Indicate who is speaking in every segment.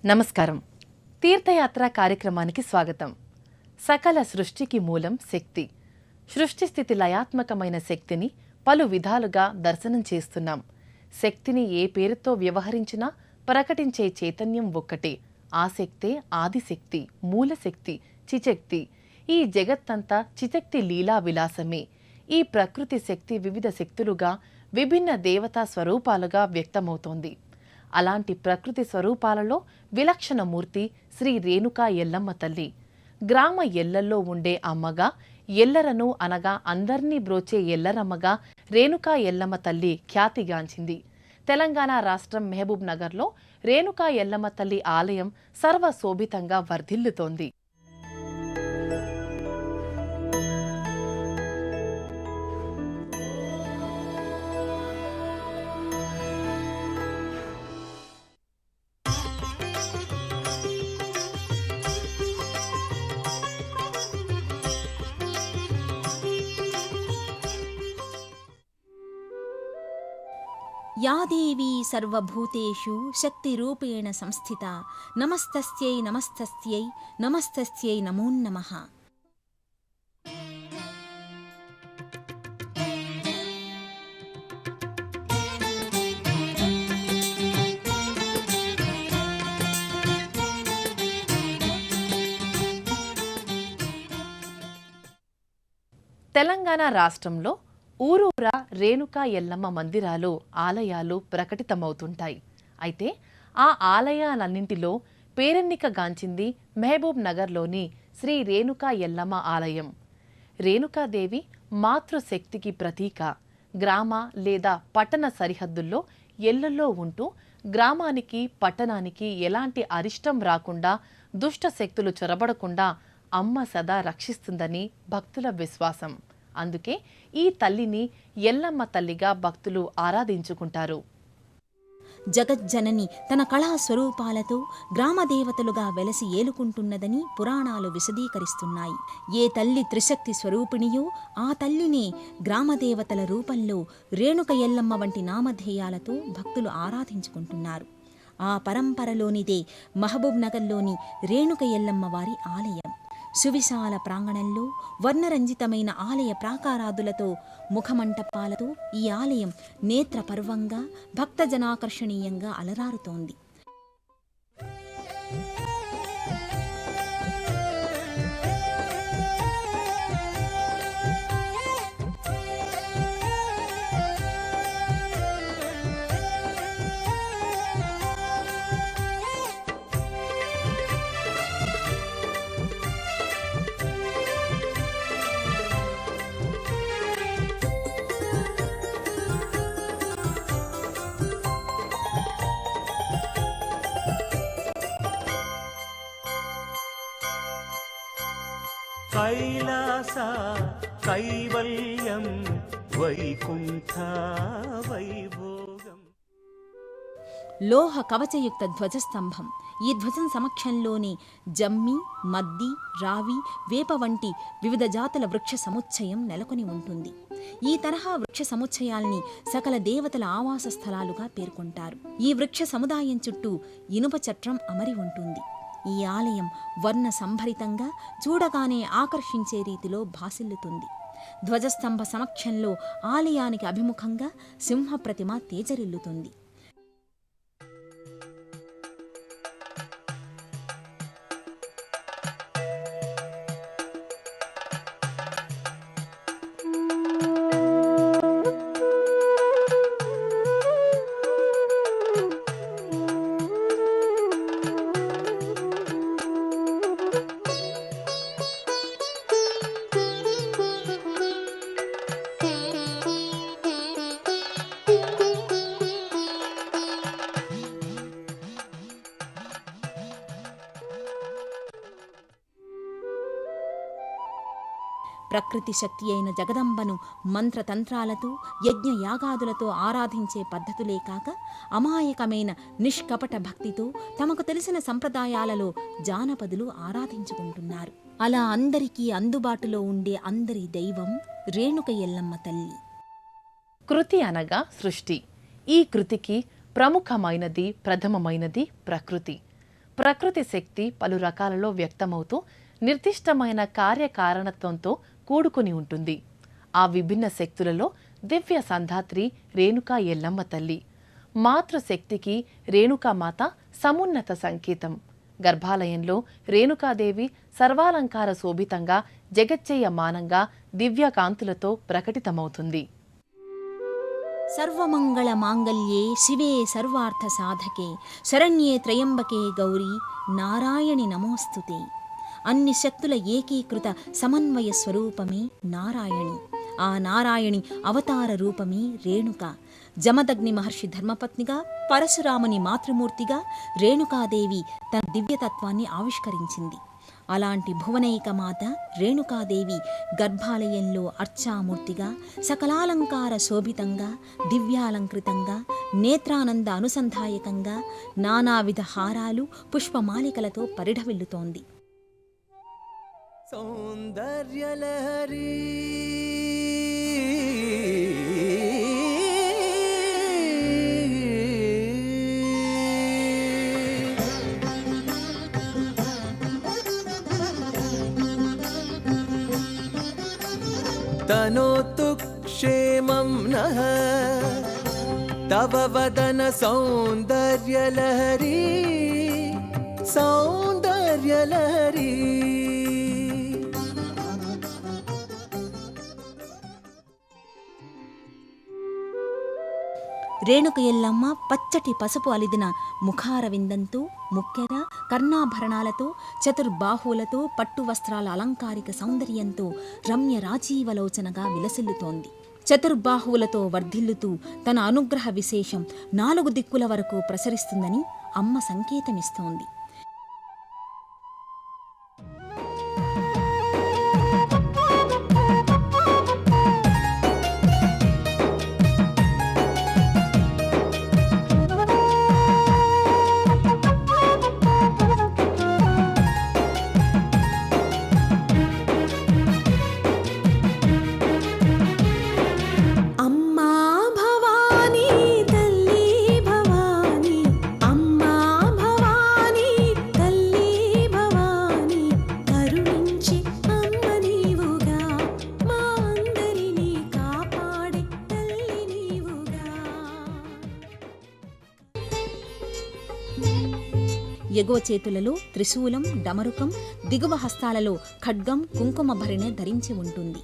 Speaker 1: నమస్కారం. తీర్థయాత్ర కార్యక్రమానికి స్వాగతం. సకల సృష్టికి మూలం శక్తి. సృష్టి స్థితి లయాత్మకమైన శక్తిని పలు విధాలుగా దర్శనం చేస్తున్నాం. శక్తిని ఏ పేరుతో వ్యవహరించినా ప్రకటించే చైతన్యం ఒక్కటే. ఆ శక్తే ఆదిశక్తి, మూలశక్తి, చిశక్తి. ఈ జగత్తంతా చిశక్తి లీలా విలాసమే. ఈ ప్రకృతి శక్తి వివిధ శక్తులుగా, విభిన్న దేవతా స్వరూపాలుగా వ్యక్తమవుతోంది. అలాంటి ప్రకృతి స్వరూపాలలో విలక్షణ మూర్తి శ్రీ రేణుకా ఎల్లమ్మ తల్లి. గ్రామ ఎల్లల్లో ఉండే అమ్మగా, ఎల్లరను అనగా అందర్నీ బ్రోచే ఎల్లరమ్మగా రేణుకా ఎల్లమ్మ తల్లి ఖ్యాతిగాంచింది. తెలంగాణ రాష్ట్రం మహబూబ్ నగర్లో రేణుకా ఎల్లమ్మ తల్లి ఆలయం సర్వశోభితంగా వర్ధిల్లుతోంది.
Speaker 2: या देवी सर्वभूतेषु शक्तिरूपेण संस्थिता नमस्तस्यै नमस्तस्यै नमस्तस्यै नमो नमः।
Speaker 1: తెలంగాణ రాష్ట్రంలో ఊరూరా రేణుకా ఎల్లమ్మ మందిరాలు, ఆలయాలు ప్రకటితమవుతుంటాయి. అయితే ఆ ఆలయాలన్నింటిలో పేరెన్నికగాంచింది మహబూబ్ నగర్లోని శ్రీ రేణుకా ఎల్లమ్మ ఆలయం. రేణుకాదేవి మాతృశక్తికి ప్రతీక. గ్రామ లేదా పట్టణ సరిహద్దుల్లో ఎల్లల్లో ఉంటూ గ్రామానికి, పట్టణానికి ఎలాంటి అరిష్టం రాకుండా, దుష్ట శక్తులు చొరబడకుండా అమ్మ సదా రక్షిస్తుందని భక్తుల విశ్వాసం. అందుకే ఈ తల్లిని ఎల్లమ్మ తల్లిగా భక్తులు ఆరాధించుకుంటారు.
Speaker 2: జగజ్జనని తన కళా స్వరూపాలతో గ్రామదేవతలుగా వెలసి ఏలుకుంటున్నదని పురాణాలు విశదీకరిస్తున్నాయి. ఏ తల్లి త్రిశక్తి స్వరూపిణియో ఆ తల్లిని గ్రామదేవతల రూపంలో రేణుక ఎల్లమ్మ వంటి నామధేయాలతో భక్తులు ఆరాధించుకుంటున్నారు. ఆ పరంపరలోనిదే మహబూబ్ నగర్లోని రేణుక ఎల్లమ్మ వారి ఆలయం. సువిశాల ప్రాంగణంలో వర్ణరంజితమైన ఆలయ ప్రాకారాదులతో, ముఖమంటపాలతో ఈ ఆలయం నేత్రపర్వంగా, భక్తజనాకర్షణీయంగా అలరారుతోంది.
Speaker 3: కైలాస కైవల్యం వైకుంఠ వైభోగం.
Speaker 2: లోహ కవచయుక్త ధ్వజస్తంభం. ఈ ధ్వజం సమక్షంలోని జమ్మి, మద్ది, రావి, వేప వంటి వివిధ జాతుల వృక్ష సముచ్చయం నెలకొని ఉంటుంది. ఈ తరహా వృక్ష సముచ్చయాల్ని సకల దేవతల ఆవాస స్థలాలుగా పేర్కొంటారు. ఈ వృక్ష సముదాయం చుట్టూ ఇనుప చట్రం అమరి ఉంటుంది. ఈ ఆలయం వర్ణ సంభరితంగా, చూడగానే ఆకర్షించే రీతిలో భాసిల్లుతుంది. ధ్వజస్తంభ సమక్షంలో ఆలయానికి అభిముఖంగా సింహప్రతిమ తేజరిల్లుతుంది. ప్రకృతి శక్తి అయిన జగదంబను మంత్రతంత్రాలతో, యజ్ఞయాగాదులతో ఆరాధించే పద్ధతులే కాక అమాయకమైన నిష్కపట భక్తితో తమకు తెలిసిన సంప్రదాయాలలో జానపదులు ఆరాధించుకుంటున్నారు. అలా అందరికీ అందుబాటులో ఉండే అందరి దైవం రేణుక ఎల్లమ్మ తల్లి.
Speaker 1: కృతి అనగా సృష్టి. ఈ కృతికి ప్రముఖమైనది, ప్రథమమైనది ప్రకృతి. ప్రకృతి శక్తి పలు రకాలలో వ్యక్తమవుతూ నిర్దిష్టమైన కార్యకారణత్వంతో కూడుకుని ఉంటుంది. ఆ విభిన్న శక్తులలో దివ్య సంధాత్రి రేణుకా ఎల్లమ్మ తల్లి. మాతృశక్తికి రేణుకామాత సమున్నత సంకేతం. గర్భాలయంలో రేణుకాదేవి సర్వాలంకార శోభితంగా జగజ్జయమానంగా దివ్యకాంతులతో ప్రకటితమవుతుంది.
Speaker 2: సర్వమంగళ మాంగళ్యే శివే సర్వార్థ సాధకే శరణ్యే త్రయంబకే గౌరీ నారాయణి నమోస్తుతే. అన్ని శక్తుల ఏకీకృత సమన్వయ స్వరూపమే నారాయణి. ఆ నారాయణి అవతార రూపమే రేణుక. జమదగ్ని మహర్షి ధర్మపత్నిగా, పరశురాముని మాతృమూర్తిగా రేణుకాదేవి తన దివ్యతత్వాన్ని ఆవిష్కరించింది. అలాంటి భువనైక మాత రేణుకాదేవి గర్భాలయంలో అర్చామూర్తిగా, సకలాలంకార శోభితంగా, దివ్యాలంకృతంగా, నేత్రానంద అనుసంధాయకంగా, నానావిధ హారాలు పుష్పమాలికలతో పరిఢవిల్లుతోంది.
Speaker 3: సౌందర్యలహరి తనోతు క్షేమం నః తవ వదన సౌందర్యలహరి సౌందర్యలహరి.
Speaker 2: రేణుక ఎల్లమ్మ పచ్చటి పసుపు అలిదిన ముఖారవిందంతో, ముక్కెర కర్ణాభరణాలతో, చతుర్బాహువులతో, పట్టు వస్త్రాల అలంకారిక సౌందర్యంతో రమ్య రాజీవలోచనగా విలసిల్లుతోంది. చతుర్బాహువులతో వర్ధిల్లుతూ తన అనుగ్రహ విశేషం 4 దిక్కుల వరకు ప్రసరిస్తుందని అమ్మ సంకేతమిస్తోంది. ఎగువ చేతులలో త్రిశూలం, డమరుకం, దిగువ హస్తాలలో ఖడ్గం, కుంకుమ భరిణె ధరించి ఉంటుంది.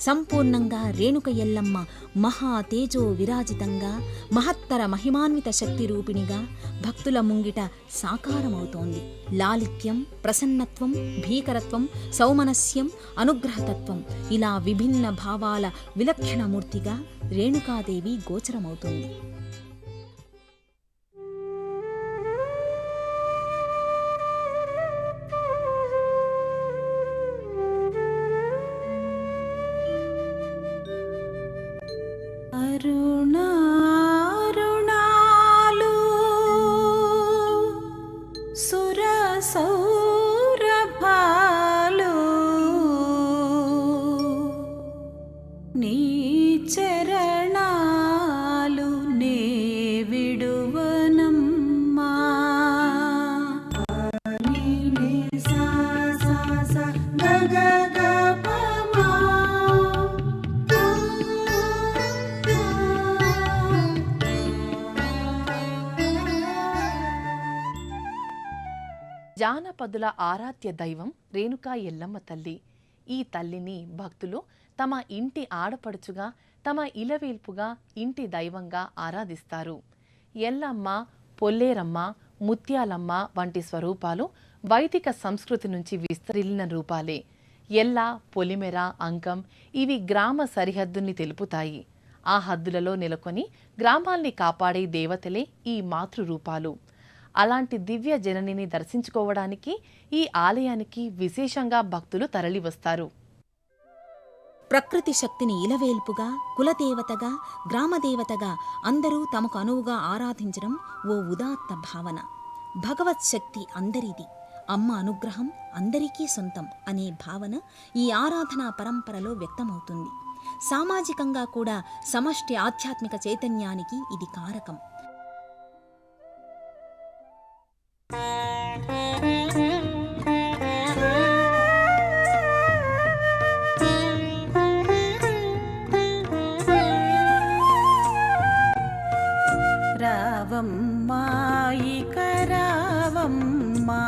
Speaker 2: సంపూర్ణంగా రేణుక ఎల్లమ్మ మహా తేజో విరాజితంగా, మహత్తర మహిమాన్విత శక్తి రూపిణిగా భక్తుల ముంగిట సాకారమవుతోంది. లాలిత్యం, ప్రసన్నత్వం, భీకరత్వం, సౌమనస్యం, అనుగ్రహతత్వం ఇలా విభిన్న భావాల విలక్షణమూర్తిగా రేణుకాదేవి గోచరమవుతుంది.
Speaker 4: అరుణారుణాలు సురసౌరభాలు నీ చరణాలు నే విడువనమ్మా. సా సా సా గ గ గ ప మా.
Speaker 1: జానపదుల ఆరాధ్య దైవం రేణుకా ఎల్లమ్మ తల్లి. ఈ తల్లిని భక్తులు తమ ఇంటి ఆడపడుచుగా, తమ ఇలవేల్పుగా, ఇంటి దైవంగా ఆరాధిస్తారు. ఎల్లమ్మ, పొల్లేరమ్మ, ముత్యాలమ్మ వంటి స్వరూపాలు వైదిక సంస్కృతి నుంచి విస్తరిల్లిన రూపాలే. ఎల్ల, పొలిమెర, అంకం ఇవి గ్రామ సరిహద్దుని తెలుపుతాయి. ఆ హద్దులలో నెలకొని గ్రామాల్ని కాపాడే దేవతలే ఈ మాతృరూపాలు. అలాంటి దివ్య జననిని దర్శించుకోవడానికి ఈ ఆలయానికి విశేషంగా భక్తులు తరలివస్తారు.
Speaker 2: ప్రకృతి శక్తిని ఇలవేల్పుగా, కులదేవతగా, గ్రామదేవతగా అందరూ తమకు అనువుగా ఆరాధించడం ఓ ఉదాత్త భావన. భగవత్ శక్తి అందరిది, అమ్మ అనుగ్రహం అందరికీ సొంతం అనే భావన ఈ ఆరాధనా పరంపరలో వ్యక్తమవుతుంది. సామాజికంగా కూడా సమష్టి ఆధ్యాత్మిక చైతన్యానికి ఇది కారకం.
Speaker 4: రావమ్మా ఇక రావమ్మా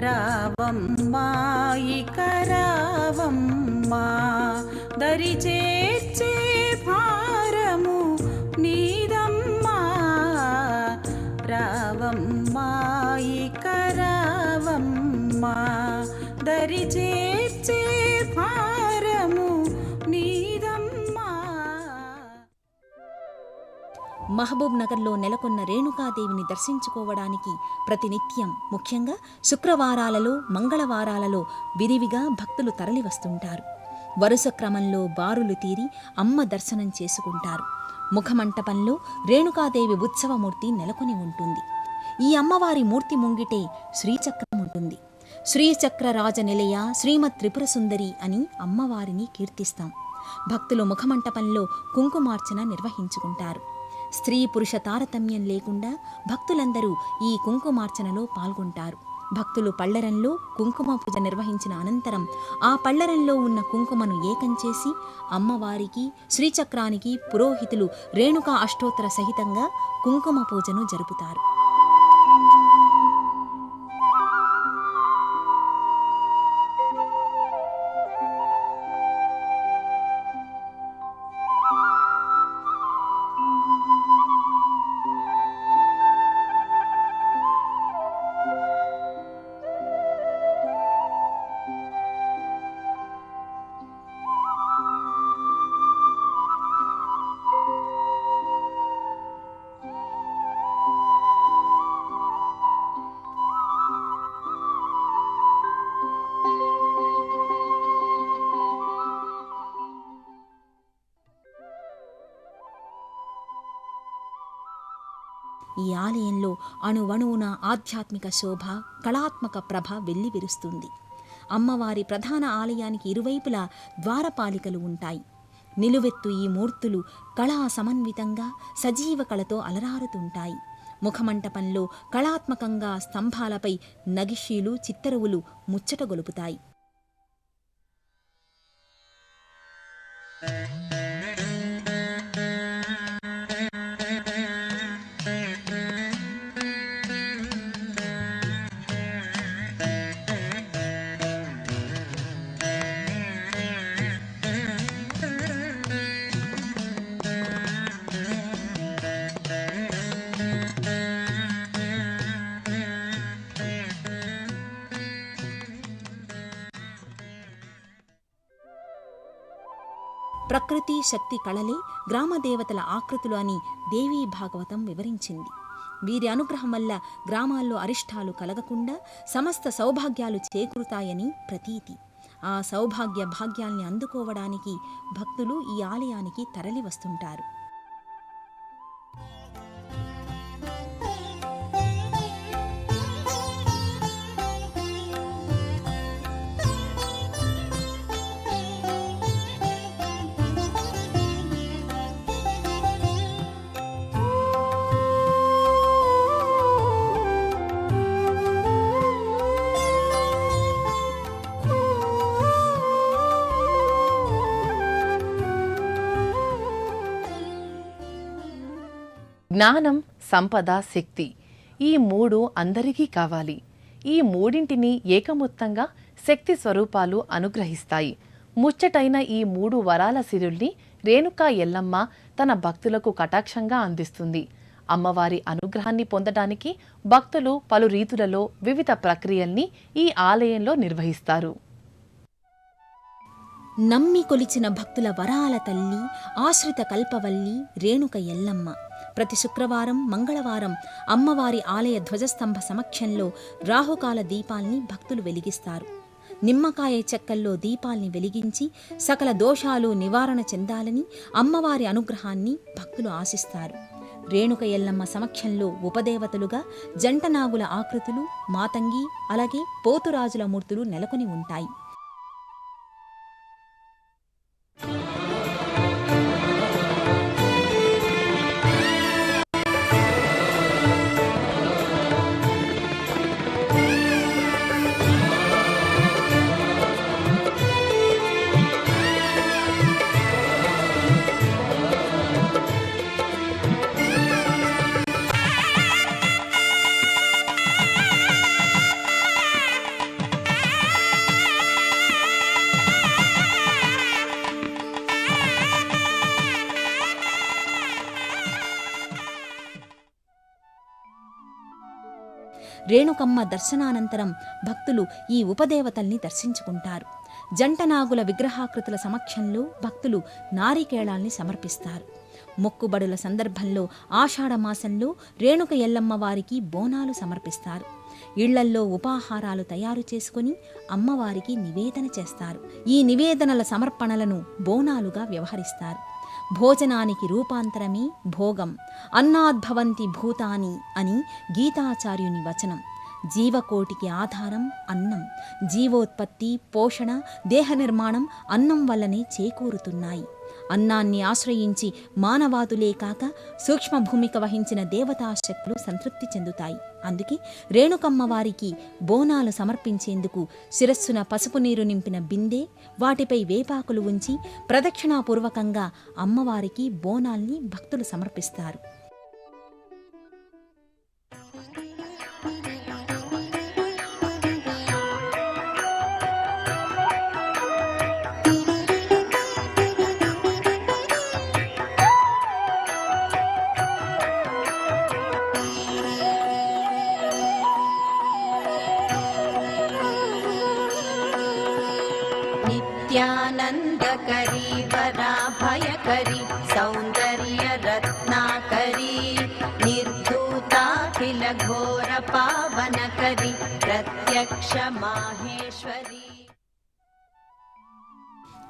Speaker 4: రావమ్మా ఇక రావమ్మా దరి చేర్చే భారము నీదమ్మా రావమ్మా ఇక రావమ్మా దరి చేర్చే భారము నీదమ్మా.
Speaker 2: మహబూబ్ నగర్లో నెలకొన్న రేణుకాదేవిని దర్శించుకోవడానికి ప్రతినిత్యం ముఖ్యంగా శుక్రవారాలలో మంగళవారాలలో విరివిగా భక్తులు తరలివస్తుంటారు. వరుస క్రమంలో బారులు తీరి అమ్మ దర్శనం చేసుకుంటారు. ముఖమంటపంలో రేణుకాదేవి ఉత్సవమూర్తి నెలకొని ఉంటుంది. ఈ అమ్మవారి మూర్తి ముంగిటే శ్రీచక్రం ఉంటుంది. శ్రీచక్ర రాజనిలయ శ్రీమత్ త్రిపుర సుందరి అని అమ్మవారిని కీర్తిస్తాం. భక్తులు ముఖమంటపంలో కుంకుమార్చన నిర్వహించుకుంటారు. స్త్రీ పురుష తారతమ్యం లేకుండా భక్తులందరూ ఈ కుంకుమార్చనలో పాల్గొంటారు. భక్తులు పళ్లరంలో కుంకుమ పూజ నిర్వహించిన అనంతరం ఆ పళ్లరంలో ఉన్న కుంకుమను ఏకం చేసి అమ్మవారికి శ్రీచక్రానికి పురోహితులు రేణుకా అష్టోత్తర సహితంగా కుంకుమ పూజను జరుపుతారు. ఈ ఆలయంలో అణువణువున ఆధ్యాత్మిక శోభ, కళాత్మక ప్రభ వెల్లివిరుస్తుంది. అమ్మవారి ప్రధాన ఆలయానికి ఇరువైపులా ద్వారపాలికలు ఉంటాయి. నిలువెత్తు ఈ మూర్తులు కళా సమన్వితంగా సజీవ కళతో అలరారుతుంటాయి. ముఖమంటపంలో కళాత్మకంగా స్తంభాలపై నగిషీలు, చిత్తరువులు ముచ్చటగొలుపుతాయి. ప్రకృతి శక్తి కళలే గ్రామదేవతల ఆకృతులు అని దేవీ భాగవతం వివరించింది. వీరి అనుగ్రహం వల్ల గ్రామాల్లో అరిష్టాలు కలగకుండా సమస్త సౌభాగ్యాలు చేకూరుతాయని ప్రతీతి. ఆ సౌభాగ్య భాగ్యాల్ని అందుకోవడానికి భక్తులు ఈ ఆలయానికి తరలి వస్తుంటారు.
Speaker 1: జ్ఞానం, సంపద, శక్తి ఈ మూడు అందరికీ కావాలి. ఈ మూడింటిని ఏకమొత్తంగా శక్తి స్వరూపాలు అనుగ్రహిస్తాయి. ముచ్చటైన ఈ మూడు వరాల సిరుల్ని రేణుకా ఎల్లమ్మ తన భక్తులకు కటాక్షంగా అందిస్తుంది. అమ్మవారి అనుగ్రహాన్ని పొందడానికి భక్తులు పలు రీతులలో వివిధ ప్రక్రియల్ని ఈ ఆలయంలో నిర్వహిస్తారు.
Speaker 2: నమ్మి కొలిచిన భక్తుల వరాల తల్లి, ఆశ్రిత కల్పవల్లి రేణుక ఎల్లమ్మ. ప్రతి శుక్రవారం, మంగళవారం అమ్మవారి ఆలయ ధ్వజస్తంభ సమక్షంలో రాహుకాల దీపాల్ని భక్తులు వెలిగిస్తారు. నిమ్మకాయ చెక్కల్లో దీపాల్ని వెలిగించి సకల దోషాలు నివారణ చెందాలని అమ్మవారి అనుగ్రహాన్ని భక్తులు ఆశిస్తారు. రేణుక ఎల్లమ్మ సమక్షంలో ఉపదేవతలుగా జంటనాగుల ఆకృతులు, మాతంగి, అలాగే పోతురాజుల మూర్తులు నెలకొని ఉంటాయి. రేణుకమ్మ దర్శనానంతరం భక్తులు ఈ ఉపదేవతల్ని దర్శించుకుంటారు. జంటనాగుల విగ్రహాకృతుల సమక్షంలో భక్తులు నారికేళాల్ని సమర్పిస్తారు. మొక్కుబడుల సందర్భంలో ఆషాఢమాసంలో రేణుక ఎల్లమ్మ వారికి బోనాలు సమర్పిస్తారు. ఇళ్లల్లో ఉపాహారాలు తయారు చేసుకుని అమ్మవారికి నివేదన చేస్తారు. ఈ నివేదనల సమర్పణలను బోనాలుగా వ్యవహరిస్తారు. భోజనానికి రూపాంతరమే భోగం, అన్నాద్భవంతి భూతాని అని గీతాచార్యుని వచనం. జీవకోటికి ఆధారం అన్నం. జీవోత్పత్తి, పోషణ, దేహ నిర్మాణం అన్నం వల్లనే చేకూరుతున్నాయి. అన్నాన్ని ఆశ్రయించి మానవాదులే కాక సూక్ష్మ భూమిక వహించిన దేవతాశక్తులు సంతృప్తి చెందుతాయి. అందుకే రేణుకమ్మ వారికి బోనాలు సమర్పించేందుకు శిరస్సున పసుపు నీరు నింపిన బిందె, వాటిపై వేపాకులు ఉంచి ప్రదక్షిణాపూర్వకంగా అమ్మవారికి బోనాల్ని భక్తులు సమర్పిస్తారు.
Speaker 5: नित्यानन्दकरी वराभयकरी सौन्दर्यरत्नाकरी निर्धूताखिल घोरपावनकरी प्रत्यक्ष माहेश्वरी.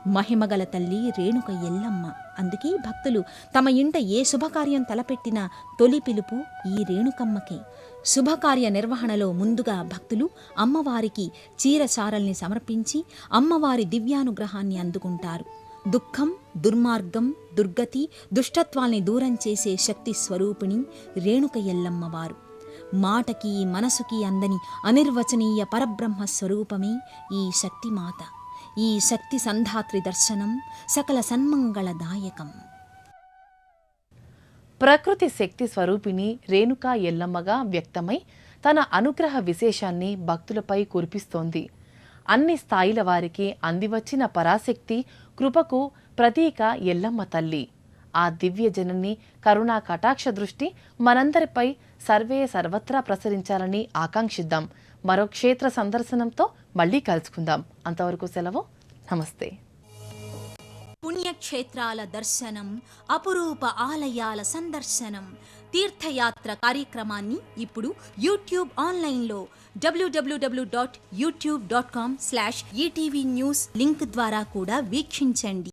Speaker 2: మహిమగల తల్లి రేణుక ఎల్లమ్మ. అందుకే భక్తులు తమ ఇంట ఏ శుభకార్యం తలపెట్టినా తొలి పిలుపు ఈ రేణుకమ్మకే. శుభకార్య నిర్వహణలో ముందుగా భక్తులు అమ్మవారికి చీరచారల్ని సమర్పించి అమ్మవారి దివ్యానుగ్రహాన్ని అందుకుంటారు. దుఃఖం, దుర్మార్గం, దుర్గతి, దుష్టత్వాల్ని దూరం చేసే శక్తి స్వరూపిణి రేణుక ఎల్లమ్మవారు. మాటకి మనసుకి అందని అనిర్వచనీయ పరబ్రహ్మ స్వరూపమే ఈ శక్తిమాత. ఈ శక్తి సంధాత్రి దర్శనం సకల సన్మంగళదాయకం.
Speaker 1: ప్రకృతి శక్తి స్వరూపిణి రేణుకా ఎల్లమ్మగా వ్యక్తమై తన అనుగ్రహ విశేషాన్ని భక్తులపై కురిపిస్తోంది. అన్ని స్థాయిల వారికి అందివచ్చిన పరాశక్తి కృపకు ప్రతీక ఎల్లమ్మ తల్లి. ఆ దివ్య జనని కరుణా కటాక్ష దృష్టి మనందరిపై సర్వే సర్వత్రా ప్రసరించాలని ఆకాంక్షిద్దాం. మరో క్షేత్ర సందర్శనంతో మళ్ళీ కలుసుకుందాం. అంతవరకు సెలవు. నమస్తే.
Speaker 2: పుణ్యక్షేత్రాల దర్శనం, అపురూప ఆలయాల సందర్శనం, తీర్థయాత్ర కార్యక్రమాన్ని ఇప్పుడు యూట్యూబ్ ఆన్లైన్లో www.youtube.com/ETV News లింక్ ద్వారా కూడా వీక్షించండి.